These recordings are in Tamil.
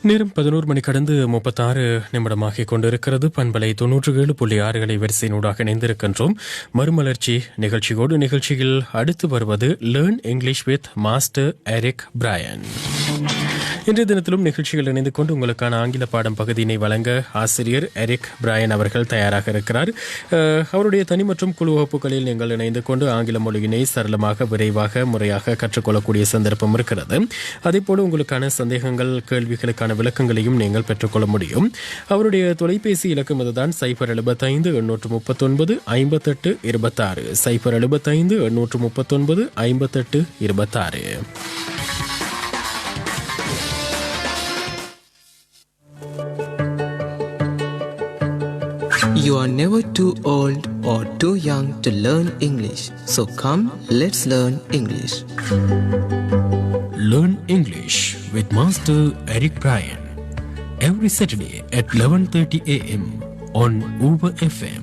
நேரம் 11 மணி கடந்து 36 நிமிடமாகிக் கொண்டிருக்கிறது. பண்பலை 97.6 வரிசையினூடாக இணைந்திருக்கின்றோம். மறுமலர்ச்சி நிகழ்ச்சியில் அடுத்து வருவது learn English with master Eric Brian. இன்றைய தினத்திலும் நிகழ்ச்சிகள் இணைந்து கொண்டு உங்களுக்கான ஆங்கில பாடம் பகுதியினை வழங்க ஆசிரியர் எரிக் பிரையன் அவர்கள் தயாராக இருக்கிறார். அவருடைய தனி மற்றும் குழு வகுப்புகளில் நீங்கள் இணைந்து கொண்டு ஆங்கில மொழியினை சரளமாக, விரைவாக, முறையாக கற்றுக்கொள்ளக்கூடிய சந்தர்ப்பம் இருக்கிறது. அதேபோல உங்களுக்கான சந்தேகங்கள், கேள்விகளுக்கான விளக்கங்களையும் நீங்கள் பெற்றுக்கொள்ள முடியும். அவருடைய தொலைபேசி இலக்கம் இதுதான் 075 839 58 26 075 839 58 26. You are never too old or too young to learn English. So come, let's learn English. Learn English with Master Eric Bryan. Every Saturday at 11:30 a.m. on Uber FM.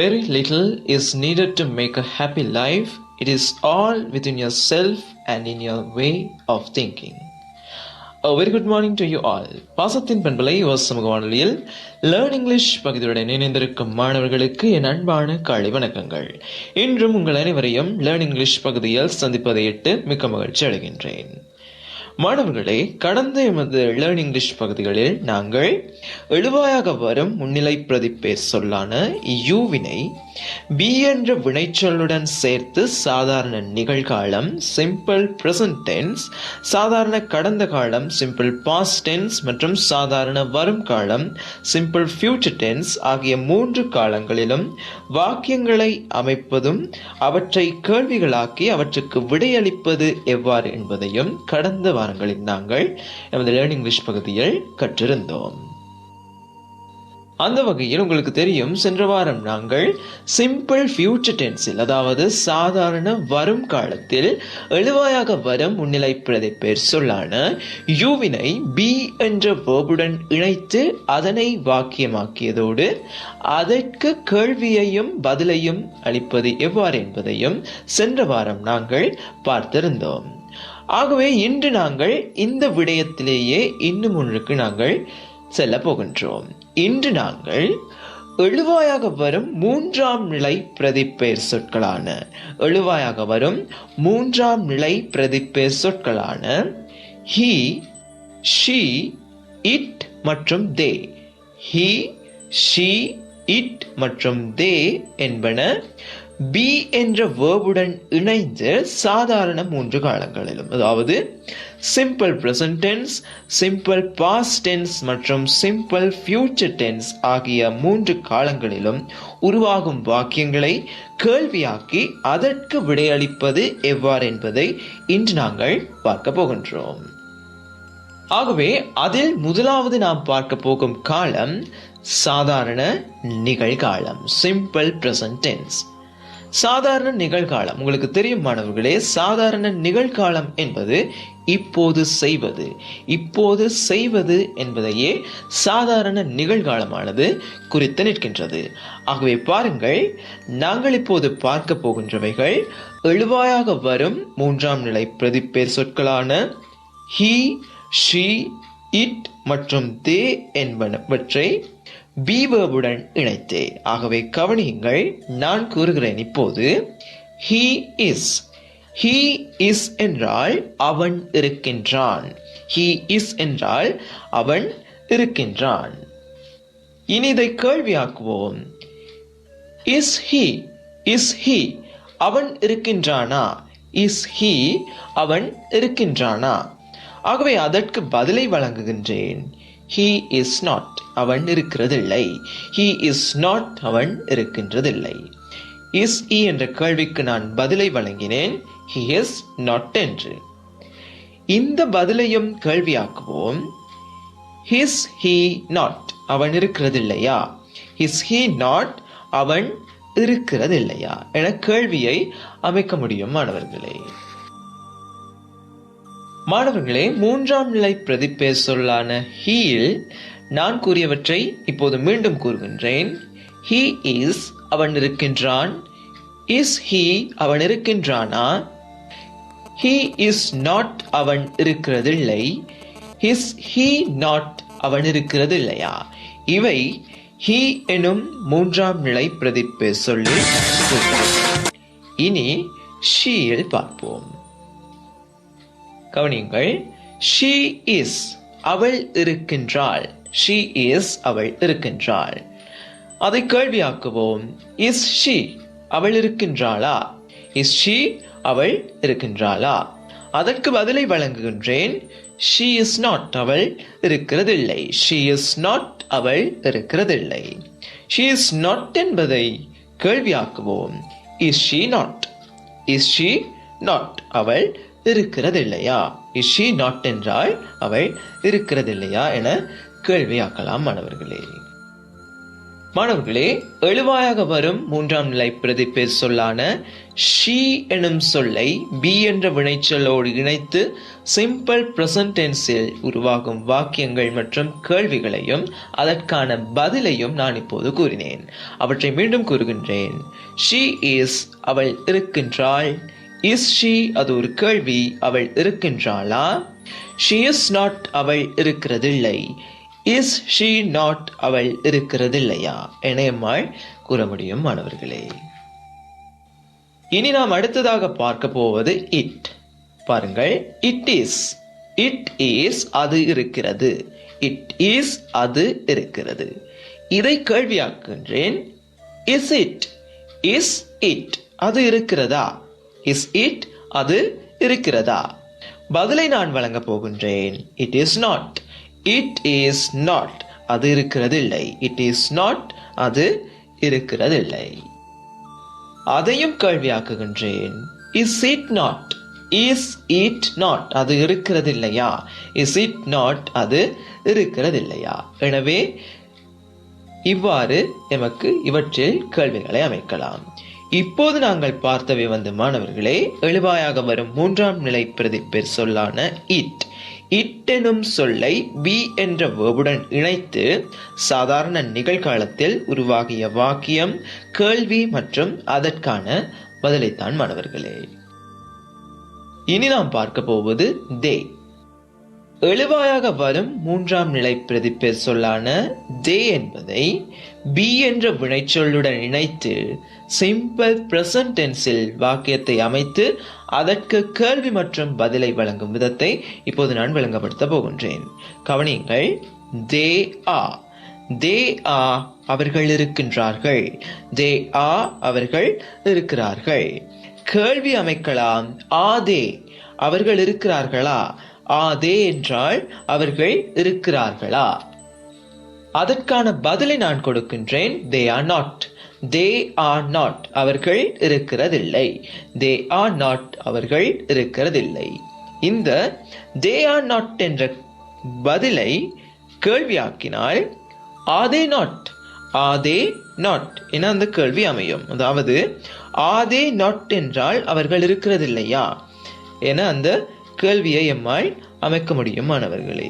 Very little is needed to make a happy life. It is all within yourself and in your way of thinking. A very good morning to you all. பாசத்தின் பண்பலை சமூக வானொலியில் லேர்ன் இங்கிலீஷ் பகுதியுடன் இணைந்திருக்கும் மாணவர்களுக்கு என் அன்பான காலை வணக்கங்கள். இன்றும் உங்கள் அனைவரையும் லேர்ன் இங்கிலீஷ் பகுதியில் சந்திப்பதையிட்டு மிக்க மகிழ்ச்சி அடைகின்றேன். மாணவர்களே, கடந்த எமது லேர்ன் இங்கிலீஷ் பகுதிகளில் நாங்கள் எழுவாயாக வரும் முன்னிலை பிரதிப்பெயர் சொல்லான யூவினை பி என்ற வினைச்சொல்லுடன் சேர்த்து சாதாரண நிகழ்காலம் சிம்பிள் பிரசன்ட் டென்ஸ், சாதாரண கடந்த காலம் சிம்பிள் பாஸ்ட் டென்ஸ் மற்றும் சாதாரண வரும் காலம் சிம்பிள் ஃபியூச்சர் டென்ஸ் ஆகிய 3 காலங்களிலும் வாக்கியங்களை அமைப்பதும் அவற்றை கேள்விகளாக்கி அவற்றுக்கு விடையளிப்பது எவ்வாறு என்பதையும் கடந்த வாரங்களில் நாங்கள் நமது லேர்ன் இங்கிலீஷ் பகுதியில் கற்றிருந்தோம். அந்த வகையில் உங்களுக்கு தெரியும், சென்ற வாரம் நாங்கள் சிம்பிள் ஃபியூச்சர் டென்ஸில், அதாவது சாதாரண வரும் காலத்தில் எழுவாயாக வரும் முன்னிலை பிரதிப்பெயர் சொல்லான யூவினை பி என்ற வேர்புடன் இணைத்து அதனை வாக்கியமாக்கியதோடு அதற்கு கேள்வியையும் பதிலையும் அளிப்பது எவ்வாறு என்பதையும் சென்ற வாரம் நாங்கள் பார்த்திருந்தோம். ஆகவே இன்று நாங்கள் இந்த விடயத்திலேயே இன்னும் ஒன்றுக்கு நாங்கள் செல்ல போகின்றோம். இன்று நாங்கள் எழுவாயாக வரும் 3ஆம் நிலை பிரதிப்பெயர் சொற்களான he, she, it மற்றும் they, he, she, it மற்றும் they என்பன பி என்ற வேர்புடன் இணைந்து சாதாரண 3 காலங்களிலும், அதாவது simple present tense, simple past tense மற்றும் சிம்பிள் ஃபியூச்சர் டென்ஸ் ஆகிய 3 காலங்களிலும் உருவாகும் வாக்கியங்களை கேள்வியாக்கி அதற்கு விடையளிப்பது எவ்வாறு என்பதை இன்று நாங்கள் பார்க்க போகின்றோம். ஆகவே அதில் முதலாவது நாம் பார்க்க போகும் காலம் சாதாரண நிகழ்காலம், சிம்பிள் பிரசன்ட் டென்ஸ். சாதாரண நிகழ்காலம் உங்களுக்கு தெரியும் மாணவர்களே, சாதாரண நிகழ்காலம் என்பது இப்போது செய்வது என்பதையே சாதாரண நிகழ்காலமானது குறித்து நிற்கின்றது. ஆகவே பாருங்கள், நாங்கள் இப்போது பார்க்க போகின்றவைகள் எழுவாயாக வரும் 3ஆம் நிலை பிரதிப்பெயர் சொற்களான he, she, it மற்றும் they என்பனவற்றை பி வேர்புடன் இணைத்தே. ஆகவே கவனியுங்கள், நான் கூறுகிறேன் இப்போது. he is என்றால் அவன் இருக்கின்றான். இனி இதை கேள்வியாக்குவோம். is he அவன் இருக்கின்றானா? ஆகவே அதற்கு பதிலை வழங்குகின்றேன். he is not அவன் இருக்கின்றதில்லை. is he என்ற கேள்விக்கு நான் பதிலை வழங்கினேன். he is not என்று. இந்த பதிலையும் கேள்வியாக்குவோம். is he not அவன் இருக்கிறதில்லையா? is he not அவன் இருக்கிறதில்லையா என கேள்வியை அமைக்க முடியும் மாணவர்களே. 3ஆம் நிலை பிரதிப்பெயர் சொல்லான ஹீயில் நான் கூறியவற்றை இப்போது மீண்டும் கூறுகின்றேன். he is அவன் இருக்கின்றான். இஸ் ஹி அவன் இருக்கின்றானா? ஹி இஸ் நாட் அவன் இருக்கிறதில்லை. இஸ் ஹி நாட் அவன் இருக்கிறது இல்லையா? இவை ஹி எனும் மூன்றாம் நிலை பிரதிப்பு சொல்லி. இனி ஷீயில் பார்ப்போம். கவனியுங்கள். ஷீ இஸ் அவள் இருக்கின்றாள். ஷீ இஸ் அவள் இருக்கின்றாள். அதை கேள்வியாக்குவோம். இஸ் ஷீ அவள் இருக்கின்றாளா? இஸ் ஷீ அவள் இருக்கின்றாளா? அதற்கு பதிலை வழங்குகின்றேன். ஷீ இஸ் நாட் அவள் இருக்கிறதில்லை. ஷீ இஸ் நாட் அவள் இருக்கிறதில்லை. ஷீ இஸ் நாட் என்பதை கேள்வியாக்குவோம். Is she not? Is she not அவள் இருக்கிறதில்லையா? இஸ் ஷீ நாட் என்றால் அவள் இருக்கிறதில்லையா என கேள்வியாக்கலாம் மாணவர்களே. மாணவர்களே, எழுவாயாக வரும் மூன்றாம் நிலை பிரதிபெயர் சொல்லான ஷீ எனும் சொல்லை பி என்ற வினைச்சொல்லோடு இணைத்து சிம்பிள் பிரசன்ட் டென்ஸில் உருவாகும் வாக்கியங்கள் மற்றும் கேள்விகளையும் அதற்கான பதிலையும் நான் இப்போது கூறினேன். அவற்றை மீண்டும் கூறுகின்றேன். ஷீ இஸ் அவள் இருக்கின்றாள். இஸ் ஷீ அது ஒரு கேள்வி, அவள் இருக்கின்றாளா? ஷீ இஸ் நாட் அவள் இருக்கிறதில்லை. இஸ் ஷீ நாட் அவள் இருக்கிறதில்லையா என எம்மாள் கூற முடியும் மாணவர்களே. இனி நாம் அடுத்ததாக பார்க்க போவது இட். பாருங்கள். It is. இட் இஸ் அது இருக்கிறது. இட் இஸ் அது இருக்கிறது. இதை கேள்வியாக்குகின்றேன். Is it? இஸ் இட் அது இருக்கிறதா? இஸ் இட் அது இருக்கிறதா? பதிலை நான் வழங்க போகின்றேன். It is not. It is not அது இருக்கிறதில்லை. இட் இஸ் நாட் அது இருக்கிறதில்லை. அதையும் கேள்வியாக்குகின்றேன். Is it not? Is it not அது இருக்கிறதில்லையா? இஸ் இட் நாட் அது இருக்கிறதில்லையா? எனவே இவ்வாறு எமக்கு இவற்றில் கேள்விகளை அமைக்கலாம். இப்போது நாங்கள் பார்த்தவை மாணவர்களே, எழுவாயாக வரும் மூன்றாம் நிலை பிரதிபெயர் சொல்லான இட். இட் எனும் சொல்லை பி என்ற வேர்புடன் இணைத்து சாதாரண நிகழ்காலத்தில் உருவாகிய வாக்கியம், கேள்வி மற்றும் அதற்கான பதிலைத்தான் மாணவர்களே. இனி நாம் பார்க்க போவது தே. எழுவாயாக வரும் மூன்றாம் நிலை பிரதிபெயர் சொல்லான தே என்பதை பி என்ற வினைச்சொல்லுடன் இணைத்து சிம்பிள் பிரசன்ட் டென்ஸில் வாக்கியத்தை அமைத்து அதற்கு கேள்வி மற்றும் பதிலை வழங்கும் விதத்தை இப்போது நான் விளங்கப்படுத்த போகின்றேன். கவனியுங்கள். தே ஆ. தே ஆ அவர்கள் இருக்கின்றார்கள். தே ஆ அவர்கள் இருக்கிறார்கள். கேள்வி அமைக்கலாம். ஆதே அவர்கள் இருக்கிறார்களா? ஆதே என்றால் அவர்கள் இருக்கிறார்களா? அதற்கான பதிலை நான் கொடுக்கின்றேன். They are not. They are not அவர்கள் இருக்கிறதில்லை. தே ஆர் நாட் அவர்கள் இருக்கிறதில்லை. இந்த தே ஆர் நாட் என்ற பதிலை கேள்வியாக்கினால் ஆதே நாட், ஆதே நாட் என அந்த கேள்வி அமையும். அதாவது ஆதே நாட் என்றால் அவர்கள் இருக்கிறதில்லையா என அந்த கேள்வியை எம்மால் அமைக்க முடியும் மாணவர்களே.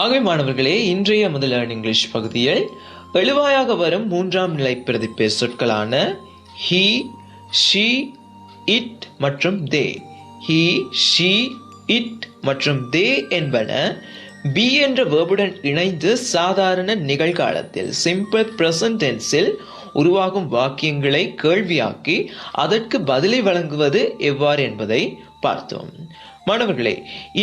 ஆகவே மாணவர்களே, இன்றைய முதல் லேர்ன் இங்கிலீஷ் பகுதியில் எழுவாயாக வரும் மூன்றாம் நிலை பிரதிபெயர் சொற்களான ஹி, ஷீ, இட் மற்றும் தே. ஹி, ஷீ, இட் மற்றும் தே என்பன பி என்ற வேர்புடன் இணைந்து சாதாரண நிகழ்காலத்தில் சிம்பிள் பிரசன்ட் டென்ஸில் உருவாகும் வாக்கியங்களை கேள்வியாக்கி அதற்கு பதிலை வழங்குவது எவ்வாறு என்பதை பார்த்தோம். மாணவர்களே,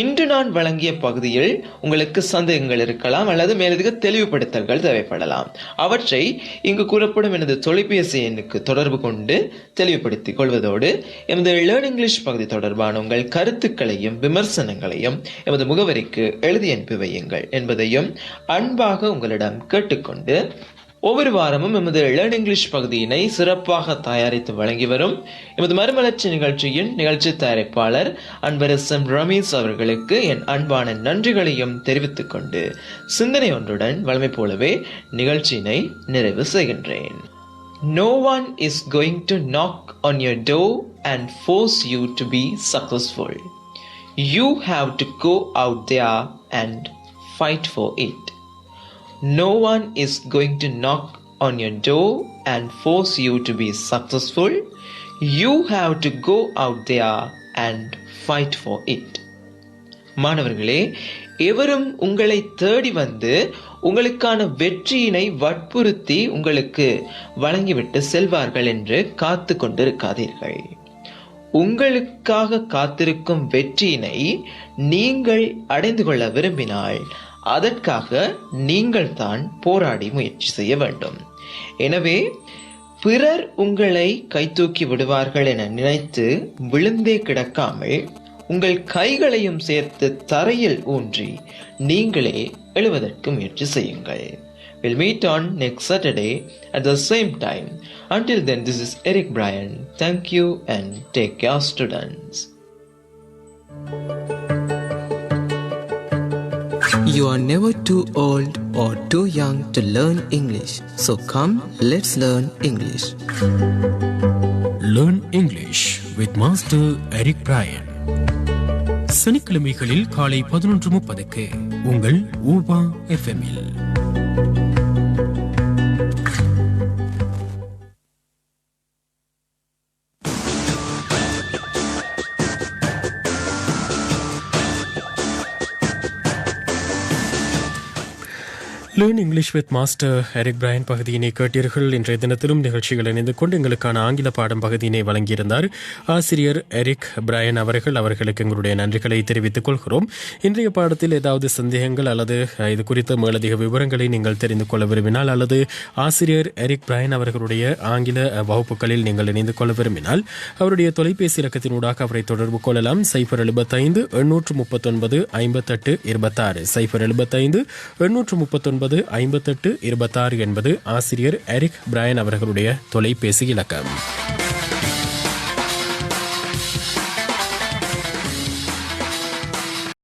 இன்று நான் வழங்கிய பகுதியில் உங்களுக்கு சந்தேகங்கள் இருக்கலாம் அல்லது மேலதிக தெளிவுபடுத்தல்கள் தேவைப்படலாம். அவற்றை இங்கு கூறப்படும் எனது தொலைபேசி எண்ணுக்கு தொடர்பு கொண்டு தெளிவுபடுத்திக் கொள்வதோடு எமது லேர்ன் இங்கிலீஷ் பகுதி தொடர்பான உங்கள் கருத்துக்களையும் விமர்சனங்களையும் எமது முகவரிக்கு எழுதி அனுப்பி வையுங்கள் என்பதையும் அன்பாக உங்களிடம் கேட்டுக்கொண்டு, ஒவ்வொரு வாரமும் எமது லேர்ன் இங்கிலீஷ் பகுதியினை சிறப்பாக தயாரித்து வழங்கி வரும் எமது மறுமலர்ச்சி நிகழ்ச்சியின் நிகழ்ச்சி தயாரிப்பாளர் அன்பர் எஸ்.எம். ரமேஷ் அவர்களுக்கு என் அன்பான நன்றிகளையும் தெரிவித்துக் கொண்டு சிந்தனை ஒன்றுடன் வழமை போலவே நிகழ்ச்சியினை நிறைவு செய்கின்றேன். No one is going to knock on your door and force you to be successful. You have to go out there and fight for it. No one is going to knock on your door and force you to be successful. You have to go out there and fight for it. மாணவர்களே, எவரும் உங்களை தேடி வந்து உங்களுக்கான வெற்றியினை வற்புறுத்தி உங்களுக்கு வழங்கிவிட்டு செல்வார்கள் என்று காத்து கொண்டிருக்காதீர்கள். உங்களுக்காக காத்திருக்கும் வெற்றியினை நீங்கள் அடைந்து கொள்ள விரும்பினால் அதற்காக நீங்கள் தான் போராடி முயற்சி செய்ய வேண்டும். எனவே பிறர் உங்களை கைதூக்கி விடுவார்கள் என நினைத்து விழுந்தே கிடக்காமல் உங்கள் கைகளையும் சேர்த்து தரையில் ஊன்றி நீங்களே எழுவதற்கு முயற்சி செய்யுங்கள். We'll meet on next Saturday at the same time. Until then, this is Eric Bryan. Thank you and take care, students. You are never too old or too young to learn English. So come, let's learn English. Learn English with Master Eric Bryan. சனிக்கிழமைகளில் காலை 11:30 உங்கள் ஊபா எஃப்எம்மில். Learn English with master Eric Brian பகுதியினை கேட்டீர்கள். இன்றைய தினத்திலும் நிகழ்ச்சிகள் இணைந்து கொண்டு எங்களுக்கான ஆங்கில பாடம் பகுதியினை வழங்கியிருந்தார் ஆசிரியர் எரிக் பிரையன் அவர்களுக்கு எங்களுடைய நன்றிகளை தெரிவித்துக் கொள்கிறோம். இன்றைய பாடத்தில் ஏதாவது சந்தேகங்கள் அல்லது இது குறித்த மேலதிக விவரங்களை நீங்கள் தெரிந்து கொள்ள விரும்பினால் அல்லது ஆசிரியர் எரிக் பிரையன் அவர்களுடைய ஆங்கில வகுப்புகளில் நீங்கள் இணைந்து கொள்ள விரும்பினால் அவருடைய தொலைபேசி இலக்கத்தினூடாக அவரை தொடர்பு கொள்ளலாம். 075 839 58 26 075 839 58 26 என்பது ஆசிரியர் எரிக் பிரையன் அவர்களுடைய தொலைபேசி இலக்கம்.